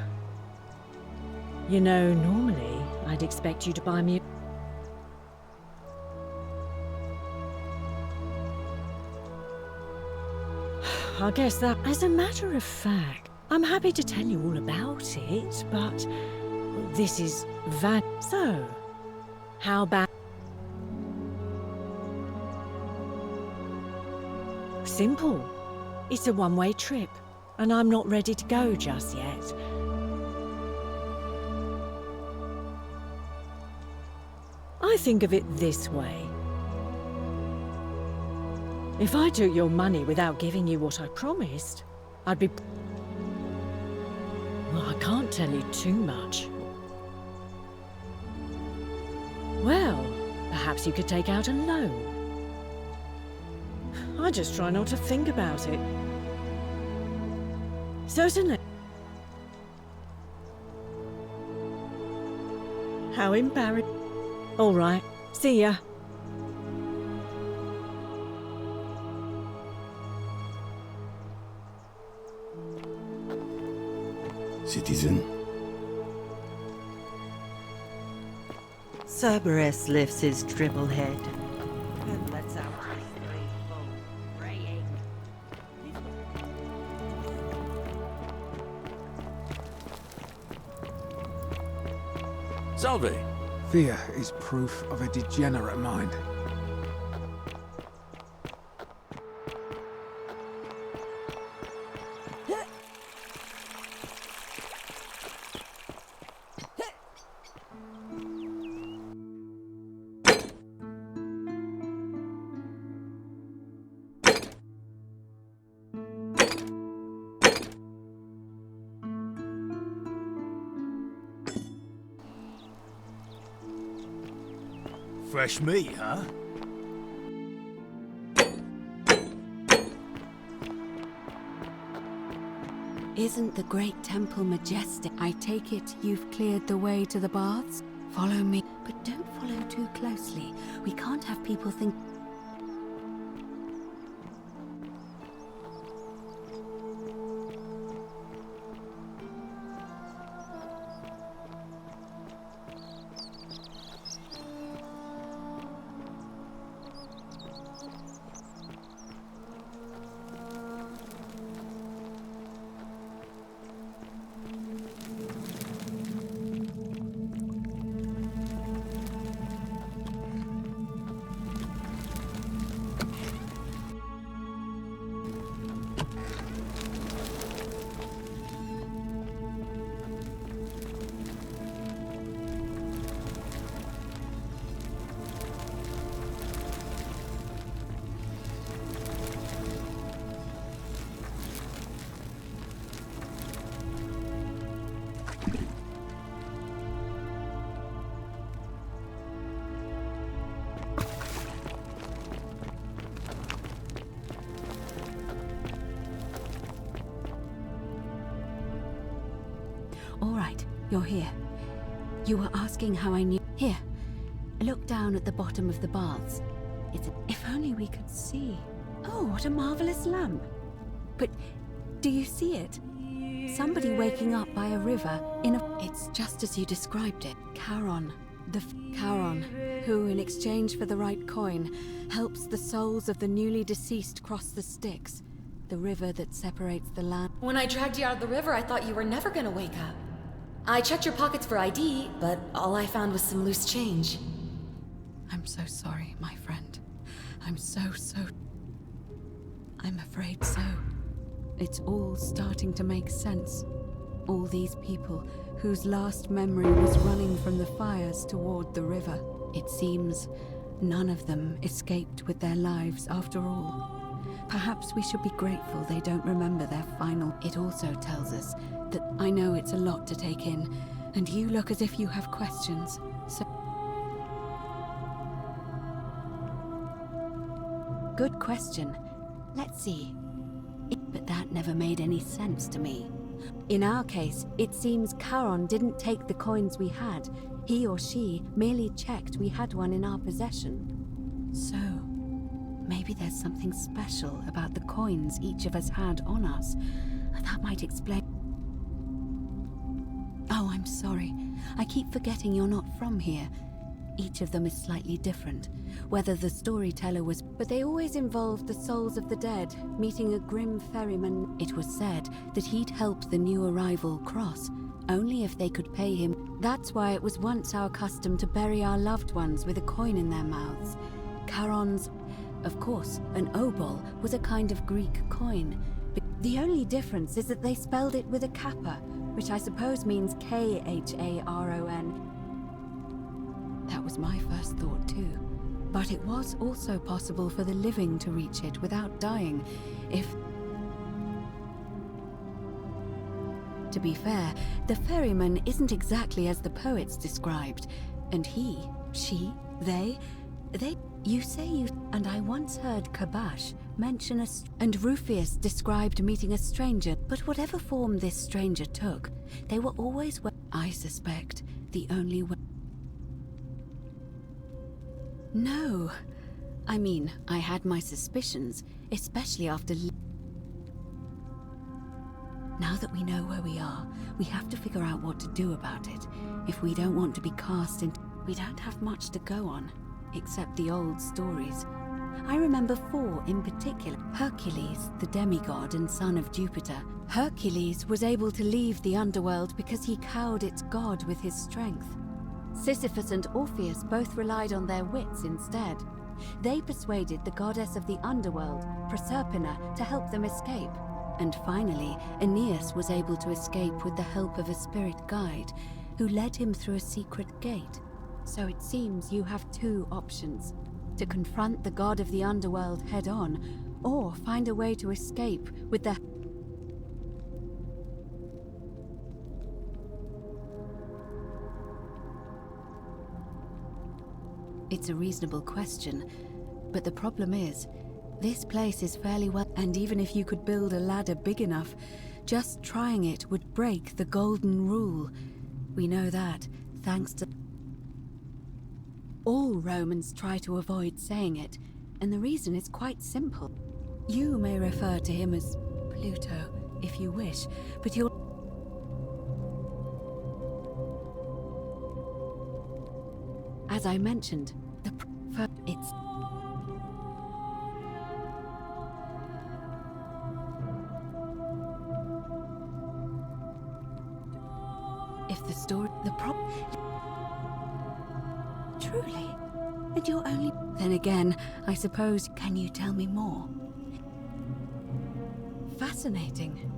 You know, normally, I'd expect you to buy me... I guess that... As a matter of fact, I'm happy to tell you all about it, but... This is So, how about... Simple. It's a one-way trip, and I'm not ready to go just yet. I think of it this way. If I took your money without giving you what I promised, I'd be... Well, I can't tell you too much. Well, perhaps you could take out a loan. I just try not to think about it. Certainly. How embarrassing. All right, see ya. citizen. Cerberus lifts his triple head and lets out his rainbow braying. Salve! Fear is proof of a degenerate mind. Fresh meat, huh? Isn't the great temple majestic? I take it you've cleared the way to the baths? Follow me, but don't follow too closely. We can't have people think... All right, you're here. You were asking how I knew... Here, look down at the bottom of the baths. If only we could see. Oh, what a marvelous lamp. But do you see it? Somebody waking up by a river in a... It's just as you described it. Charon. Charon, who, in exchange for the right coin, helps the souls of the newly deceased cross the Styx, the river that separates the land. When I dragged you out of the river, I thought you were never gonna wake up. I checked your pockets for ID, but all I found was some loose change. I'm so sorry, my friend. I'm so... I'm afraid so. It's all starting to make sense. All these people whose last memory was running from the fires toward the river. It seems none of them escaped with their lives after all. Perhaps we should be grateful they don't remember their final... It also tells us that I know it's a lot to take in, and you look as if you have questions, so... Good question. Let's see. But that never made any sense to me. In our case, it seems Charon didn't take the coins we had. He or she merely checked we had one in our possession. So, maybe there's something special about the coins each of us had on us. That might explain... Oh, I'm sorry. I keep forgetting you're not from here. Each of them is slightly different. Whether the storyteller was... But they always involved the souls of the dead, meeting a grim ferryman. It was said that he'd help the new arrival cross, only if they could pay him. That's why it was once our custom to bury our loved ones with a coin in their mouths. Charon's... Of course, an obol was a kind of Greek coin. But the only difference is that they spelled it with a kappa, which I suppose means K-H-A-R-O-N. That was my first thought too. But it was also possible for the living to reach it without dying, if... To be fair, the ferryman isn't exactly as the poets described. And he, she, they... You say you... And I once heard Kabash mention a... And Rufius described meeting a stranger, but whatever form this stranger took, they were always... I suspect the only way... No. I mean, I had my suspicions, especially after... Now that we know where we are, we have to figure out what to do about it. If we don't want to be cast into... We don't have much to go on, except the old stories. I remember 4 in particular. Hercules, the demigod and son of Jupiter. Hercules was able to leave the underworld because he cowed its god with his strength. Sisyphus and Orpheus both relied on their wits instead. They persuaded the goddess of the underworld, Proserpina, to help them escape. And finally, Aeneas was able to escape with the help of a spirit guide, who led him through a secret gate. So it seems you have 2 options: to confront the god of the underworld head-on, or find a way to escape with the... It's a reasonable question, but the problem is, this place is fairly well, and even if you could build a ladder big enough, just trying it would break the golden rule. We know that, thanks to... All Romans try to avoid saying it, and the reason is quite simple. You may refer to him as Pluto, if you wish, but you're... As I mentioned, it's... If the story... Truly? And you're only... Then again, I suppose... Can you tell me more? Fascinating.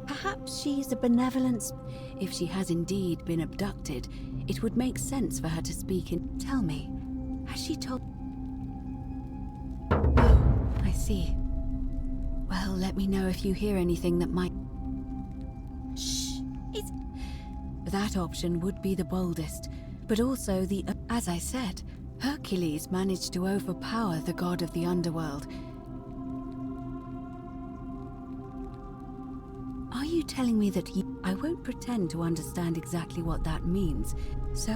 Perhaps she's a benevolent... If she has indeed been abducted, it would make sense for her to speak in... Tell me, has she told... Oh, I see. Well, let me know if you hear anything that might... Shh. It's... That option would be the boldest, but also the... As I said, Hercules managed to overpower the god of the underworld. Are you telling me that you... I won't pretend to understand exactly what that means. So,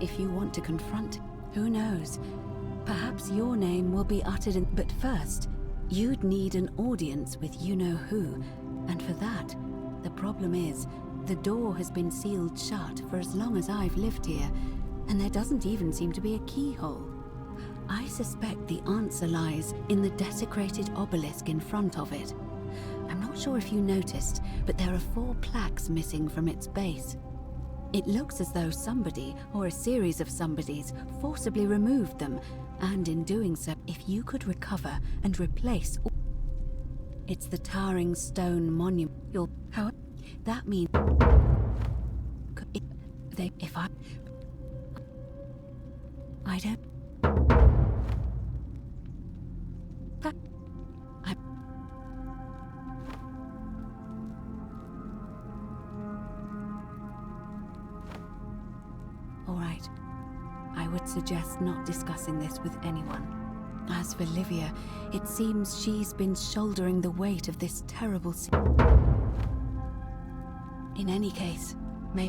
if you want to confront... Who knows? Perhaps your name will be uttered in... But first, you'd need an audience with you-know-who. And for that, the problem is, the door has been sealed shut for as long as I've lived here, and there doesn't even seem to be a keyhole. I suspect the answer lies in the desecrated obelisk in front of it. I'm not sure if you noticed, but there are 4 plaques missing from its base. It looks as though somebody, or a series of somebodies, forcibly removed them, and in doing so, if you could recover and replace all... It's the towering stone monument. You'll... How... That means... If I don't... All right. I would suggest not discussing this with anyone. As for Livia, it seems she's been shouldering the weight of this terrible... In any case, may